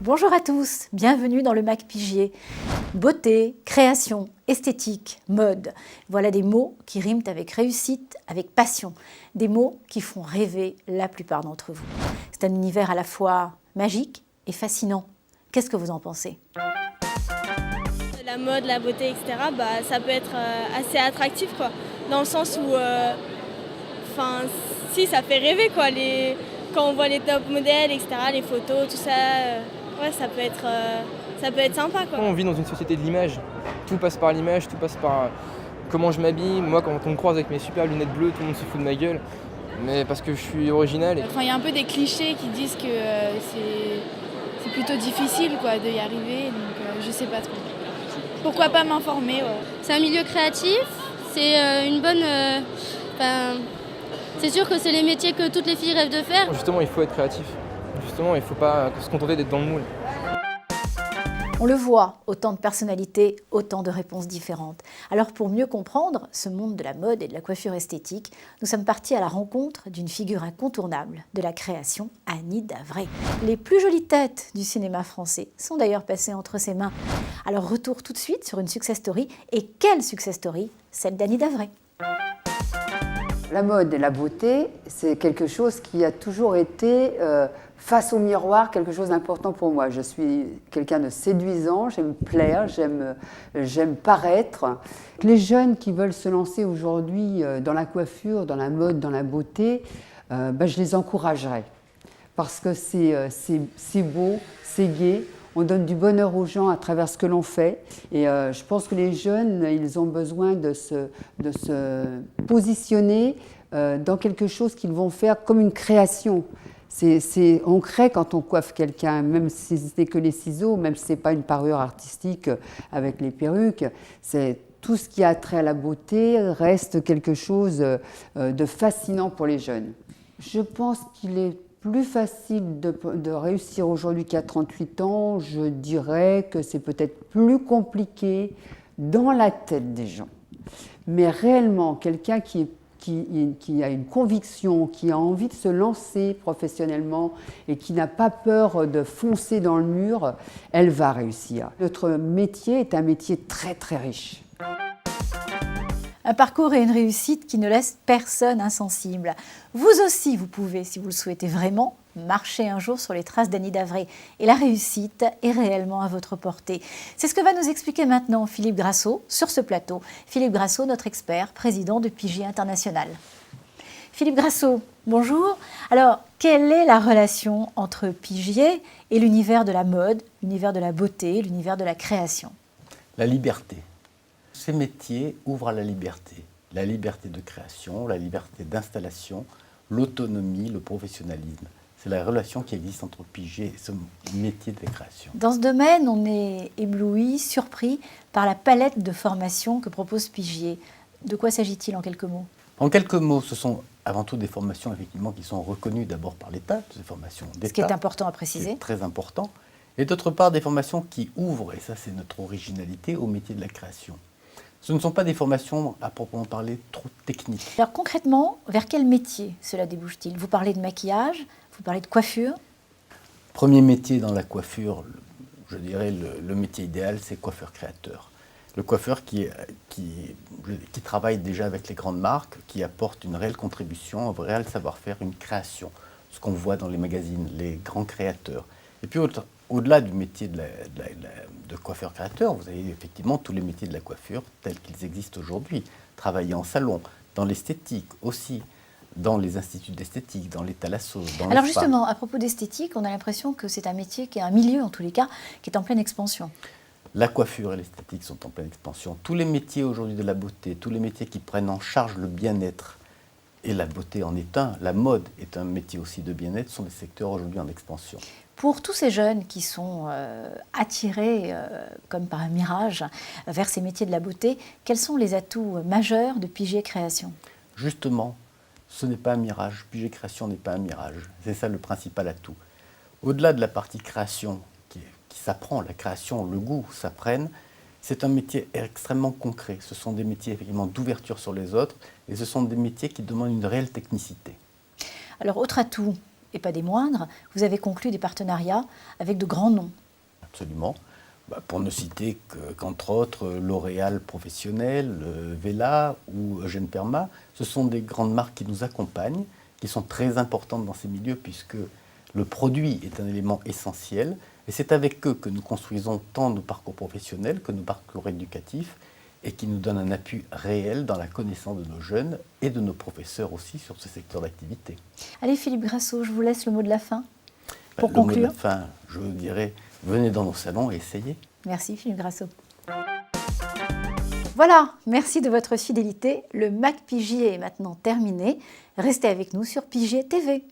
Bonjour à tous, bienvenue dans le Mac Pigier. Beauté, création, esthétique, mode. Voilà des mots qui riment avec réussite, avec passion. Des mots qui font rêver la plupart d'entre vous. C'est un univers à la fois magique et fascinant. Qu'est-ce que vous en pensez ? La mode, la beauté, etc., ça peut être assez attractif, quoi. Dans le sens où, si, ça fait rêver, quoi. Quand on voit les top modèles, etc., les photos, tout ça, ça peut être sympa, quoi. On vit dans une société de l'image. Tout passe par l'image, tout passe par comment je m'habille. Moi, quand on me croise avec mes super lunettes bleues, tout le monde se fout de ma gueule. Mais parce que je suis original. Il y a un peu des clichés qui disent que c'est plutôt difficile, quoi, d'y arriver, donc je sais pas trop. Pourquoi pas m'informer, ouais. C'est un milieu créatif, c'est une bonne... c'est sûr que c'est les métiers que toutes les filles rêvent de faire. Justement, il faut être créatif. Justement, il ne faut pas se contenter d'être dans le moule. On le voit, autant de personnalités, autant de réponses différentes. Alors pour mieux comprendre ce monde de la mode et de la coiffure esthétique, nous sommes partis à la rencontre d'une figure incontournable de la création, Annie Davray. Les plus jolies têtes du cinéma français sont d'ailleurs passées entre ses mains. Alors retour tout de suite sur une success story. Et quelle success story ? Celle d'Annie Davray. La mode et la beauté, c'est quelque chose qui a toujours été, face au miroir, quelque chose d'important pour moi. Je suis quelqu'un de séduisant, j'aime plaire, j'aime paraître. Les jeunes qui veulent se lancer aujourd'hui dans la coiffure, dans la mode, dans la beauté, je les encouragerais. Parce que c'est beau, c'est gai. On donne du bonheur aux gens à travers ce que l'on fait. Et je pense que les jeunes, ils ont besoin de se positionner dans quelque chose qu'ils vont faire comme une création. On crée quand on coiffe quelqu'un, même si ce n'est que les ciseaux, même si ce n'est pas une parure artistique avec les perruques. Tout ce qui a trait à la beauté reste quelque chose de fascinant pour les jeunes. Je pense qu'il est plus facile de réussir aujourd'hui qu'à 38 ans. Je dirais que c'est peut-être plus compliqué dans la tête des gens. Mais réellement, quelqu'un qui a une conviction, qui a envie de se lancer professionnellement et qui n'a pas peur de foncer dans le mur, elle va réussir. Notre métier est un métier très très riche. Un parcours et une réussite qui ne laissent personne insensible. Vous aussi, vous pouvez, si vous le souhaitez vraiment, marcher un jour sur les traces d'Annie Davray. Et la réussite est réellement à votre portée. C'est ce que va nous expliquer maintenant Philippe Grasso sur ce plateau. Philippe Grasso, notre expert, président de Pigier International. Philippe Grasso, bonjour. Alors, quelle est la relation entre Pigier et l'univers de la mode, l'univers de la beauté, l'univers de la création ? La liberté. Ces métiers ouvrent à la liberté de création, la liberté d'installation, l'autonomie, le professionnalisme. C'est la relation qui existe entre Pigier et ce métier de création. Dans ce domaine, on est ébloui, surpris par la palette de formations que propose Pigier. De quoi s'agit-il en quelques mots ? En quelques mots, ce sont avant tout des formations effectivement qui sont reconnues d'abord par l'État, des formations d'État. Ce qui est important à préciser. C'est très important. Et d'autre part, des formations qui ouvrent, et ça c'est notre originalité, au métier de la création. Ce ne sont pas des formations, à proprement parler, trop techniques. Alors concrètement, vers quel métier cela débouche-t-il ? Vous parlez de maquillage, vous parlez de coiffure ? Premier métier dans la coiffure, je dirais le métier idéal, c'est coiffeur-créateur. Le coiffeur qui travaille déjà avec les grandes marques, qui apporte une réelle contribution, un réel savoir-faire, une création. Ce qu'on voit dans les magazines, les grands créateurs. Et puis au-delà du métier de coiffeur-créateur, vous avez effectivement tous les métiers de la coiffure tels qu'ils existent aujourd'hui. Travailler en salon, dans l'esthétique aussi, dans les instituts d'esthétique, dans les thalassos, dans Alors les spas. justement, à propos d'esthétique, on a l'impression que c'est un métier qui est un milieu, en tous les cas, qui est en pleine expansion. La coiffure et l'esthétique sont en pleine expansion. Tous les métiers aujourd'hui de la beauté, tous les métiers qui prennent en charge le bien-être, et la beauté en est un, la mode est un métier aussi de bien-être, sont des secteurs aujourd'hui en expansion. Pour tous ces jeunes qui sont attirés, comme par un mirage, vers ces métiers de la beauté, quels sont les atouts majeurs de Pigier Création ? Justement, ce n'est pas un mirage. Pigier Création n'est pas un mirage. C'est ça le principal atout. Au-delà de la partie création qui s'apprend, la création, le goût s'apprennent, c'est un métier extrêmement concret. Ce sont des métiers effectivement d'ouverture sur les autres et ce sont des métiers qui demandent une réelle technicité. Alors, autre atout, et pas des moindres, vous avez conclu des partenariats avec de grands noms. Absolument. Pour ne citer qu'entre autres L'Oréal Professionnel, Vela ou Eugène Perma, ce sont des grandes marques qui nous accompagnent, qui sont très importantes dans ces milieux puisque le produit est un élément essentiel et c'est avec eux que nous construisons tant nos parcours professionnels que nos parcours éducatifs et qui nous donnent un appui réel dans la connaissance de nos jeunes et de nos professeurs aussi sur ce secteur d'activité. Allez Philippe Grasso, je vous laisse le mot de la fin. Pour Le mot conclure. de la fin, je vous dirais, venez dans nos salons et essayez. Merci Philippe Grasso. Voilà, merci de votre fidélité. Le Mac Pigier est maintenant terminé. Restez avec nous sur Pigier TV.